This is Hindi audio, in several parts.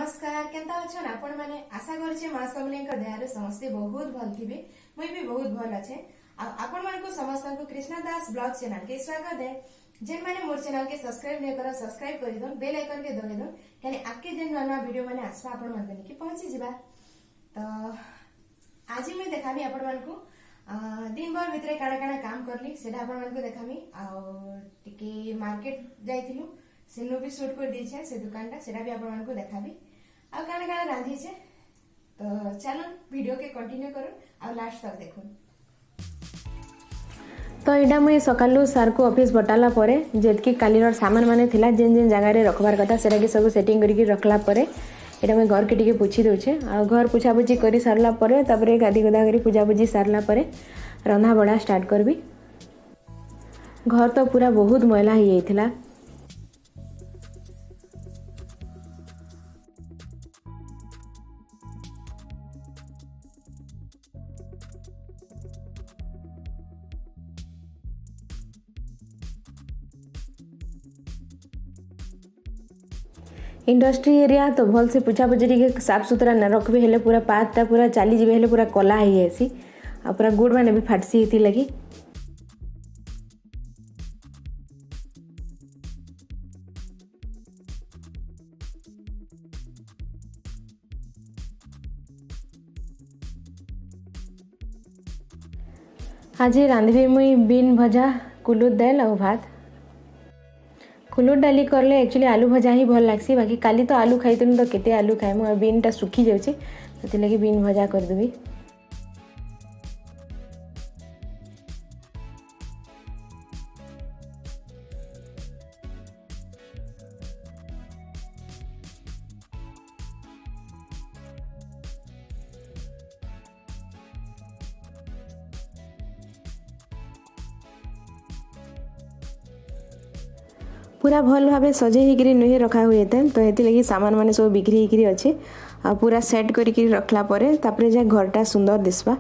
नमस्कार केंता अछन आपण माने आशा करछे मां सबने का दयारे समस्ते बहुत भल थिबे मुई भी बहुत भल अच्छे आपण मन को समस्त को कृष्णा दास ब्लॉग चैनल के स्वागत है जेन माने मोर चैनल के सब्सक्राइब नै करा सब्सक्राइब करि दन बेल आइकन के दबाइ दन यानी आके जेन नवा वीडियो माने आसबा आपण मन के पहुंची जिबा तो आज मैं देखामी आपण मन को दिन भर भितरे काना काना काम करली सेटा आपण मन को देखामी आ टिके मार्केट जाइथिलु सेनु भी शूट कर दी से दुकान टा सेटा भी आपण मन को देखाबी आ काना काना रांधी छे तो चलो वीडियो के कंटिन्यू करू आ लास्ट तक देखो। तो यहाँ मुझे सकालू सार को ऑफिस बटाला परे जेतकी कालीर सामान माने थिला जेन जेन जगह रे रखबार कथा सेटा के सब सेटिंग करके रखला परे एटा मैं घर के टिके पूछी दउछे आ घर पूछा पूछी करी सारला परे तापरे गादी गदा करी पूजा पूजी सारला परे रंधा बड़ा स्टार्ट करबी। घर तो पूरा बहुत मैला ही जाइथिला इंडस्ट्री एरिया तो भल से पूछा पूछी टिके साफ सुथरा न रखबे हेले पूरा पातटा पूरा चली जिबे हेले पूरा कला ही जासी आ पूरा गुड़ माने भी फाटसी हेती लगी। आज रांधबी मुई बीन भजा कुलुद दाल और भात कुलुद डाली करले एक्चुअली आलू भजा ही भल लागसी बाकी काली तो आलू खाइतनु तो केते आलू खाइमु बीन टा सुखी जाउची सेति लगी बीन भजा कर देबी। पूरा भल भाव सजे होकर नुहे रखा हुए थे तो ये लगी सामान माने सब बिक्री होकर अच्छे आ पूरा सेट करके रखला परे तापरे जा घरटा सुंदर दिसबा।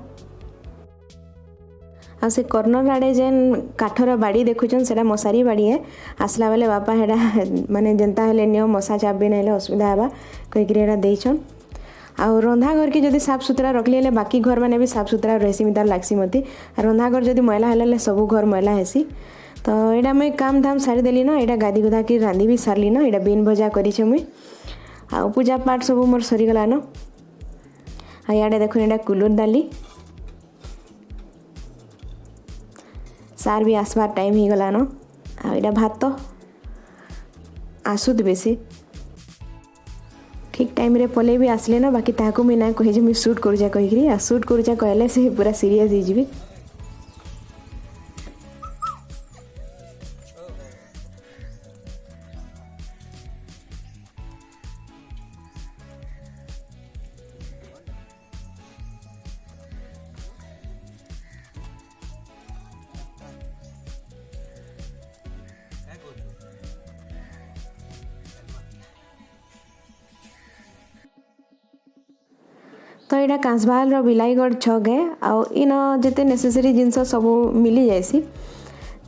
आ से कॉर्नर आड़े जेन काठर बाड़ी देखुचन सेटा मशारी बाड़ी है आसला बेले बापा हेडा माने जनता हेले नियो मशा चाप भी नहीं असुविधा हेबा कहीकि हेडा देइछन आ रंधा घर के जदि साफ सुथरा रखली हेले बाकी घर माने भी साफ सुथरा रहसी मितार लागसी मते रंधा घर जदि मैला हेले सब घर मैला हेसी तो यहाँ मुझे काम धाम सारी देली ना यहाँ गादी गुदा कि रांधि भी सारली ना यहाँ बीन भजा करी मुई आ पूजा पाठ सब मोर सरीगला न इे देख यहाँ कुलुद डाली सार भी आसबार टाइम ही गला न आ भात तो आसुद बेसी ठीक टाइम रे पले भी आसले ना बाकी ताको मुई ना कहे मुझे शूट करूचा कहीकि आ शूट करूचा कहले से पूरा सीरियस हो जी। तो यहाँ कांसबाल बिलाईगढ़ छक है आन जिते नेसेसरी जिनस सब मिली जाएसी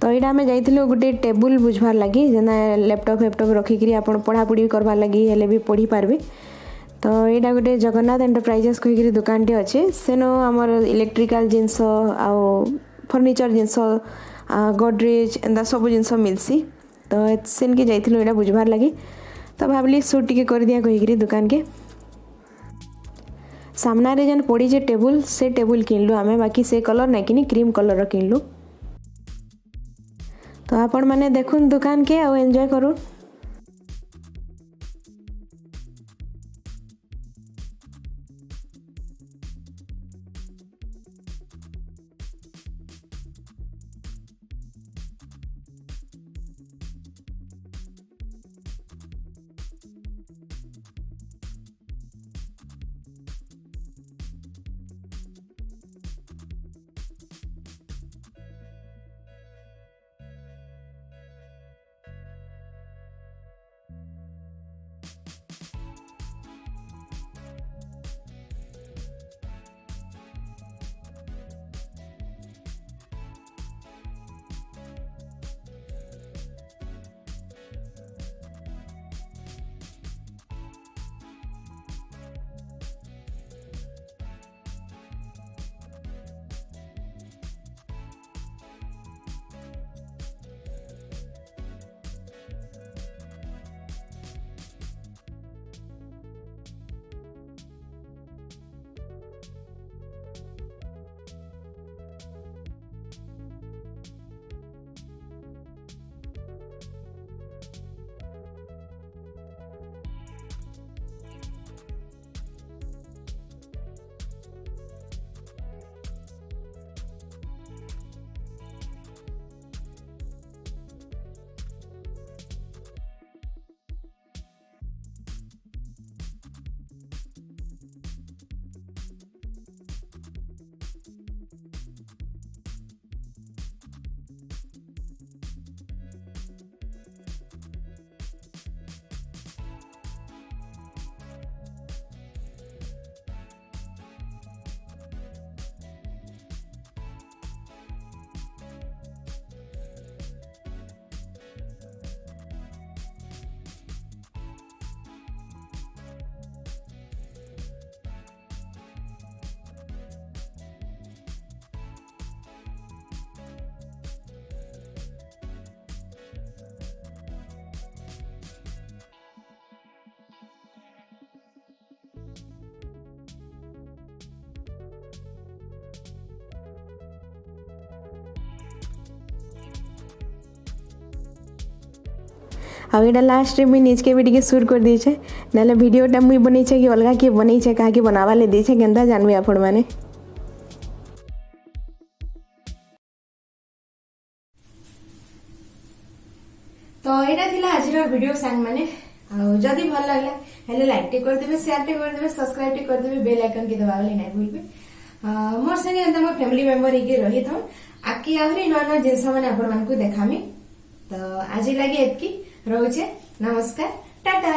तो यहाँ आम जाइलु गोटे टेबुल बुझबार लगी जेना लैपटॉप फैपटॉप रखिकी आप पढ़ापढ़ी करवार लगी हेले भी पढ़ी पार्बे तो यहाँ गोटे जगन्नाथ एंटरप्राइजेस कहीकि दुकान टे अच्छे सेनो आमर इलेक्ट्रिकल जिनस आउ फर्निचर जिनस गोदरेज एंता सब जिनस मिलसी तो सेन के जाइलु यहाँ बुझबार लगी तो भावली शूट टिके कर दिया कहीकि दुकान के सामना रे जन पड़ी जे टेबुल से टेबुल किनलु आमे बाकी से कलर नहीं किनी क्रीम कलर किनलु तो आपण माने देखुन दुकान के आ एंजॉय करू। ଆଉ ଏଇଟା ଲାଷ୍ଟରେ ମୁଇଁ ନିଜକେ ବି ଟିକେ ସୁର୍ କରିଦେଇଛେ ନହେଲେ ଭିଡ଼ିଓଟା ମୁଇଁ ବନେଇଛେ କି ଅଲଗା କିଏ ବନେଇଛେ କାହାକେ ବନାବାର୍ ଲାଗି ଦେଇଛେ କେନ୍ତା ଜାନ୍ବି ଆପଣମାନେ। तो यहाँ थिला आजिर वीडियो सांग माने जदि भल लगला हेले लाइक टे करदेबे शेयर टे करदेबे सब्सक्राइब टे करदेबे बेल आइकन के दबावे नहीं भूलबे। मोर संगे एंता मोर फैमिली मेंबर हेके रही थन आकी आहरी नया नया जिनस माने आपण मानकु देखामी। तो आज लगे एतकी रहउछे नमस्कार टाटा।